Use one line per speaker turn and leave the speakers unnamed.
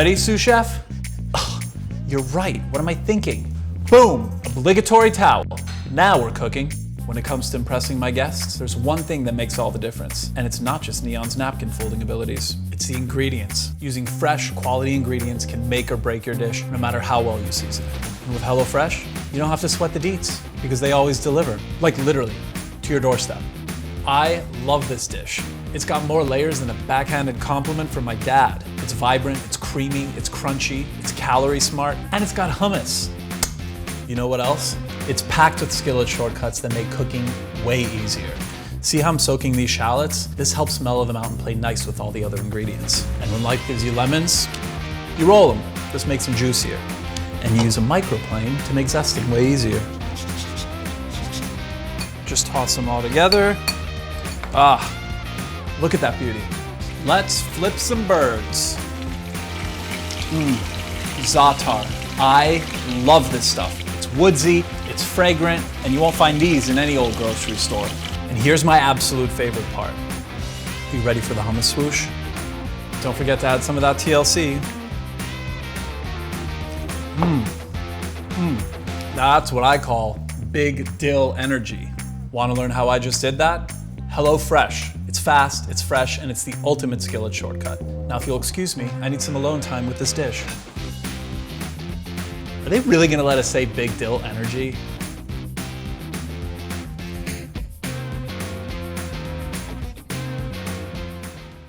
Ready, sous chef? Ugh, you're right, what am I thinking? Boom, obligatory towel. Now we're cooking. When it comes to impressing my guests, there's one thing that makes all the difference, and it's not just Neon's napkin folding abilities. It's the ingredients. Using fresh, quality ingredients can make or break your dish, no matter how well you season it. And with HelloFresh, you don't have to sweat the deets, because they always deliver, like literally, to your doorstep. I love this dish. It's got more layers than a backhanded compliment from my dad. It's vibrant, it's creamy, it's crunchy, it's calorie smart, and it's got hummus. You know what else? It's packed with skillet shortcuts that make cooking way easier. See how I'm soaking these shallots? This helps mellow them out and play nice with all the other ingredients. And when life gives you lemons, you roll them. This makes them juicier. And you use a microplane to make zesting way easier. Just toss them all together. Ah, look at that beauty. Let's flip some birds. Za'atar. I love this stuff. It's woodsy, it's fragrant, and you won't find these in any old grocery store. And here's my absolute favorite part. You ready for the hummus swoosh? Don't forget to add some of that TLC. That's what I call big dill energy. Want to learn how I just did that? HelloFresh. It's fast, it's fresh, and it's the ultimate skillet shortcut. Now, if you'll excuse me, I need some alone time with this dish. Are they really gonna let us say big dill energy?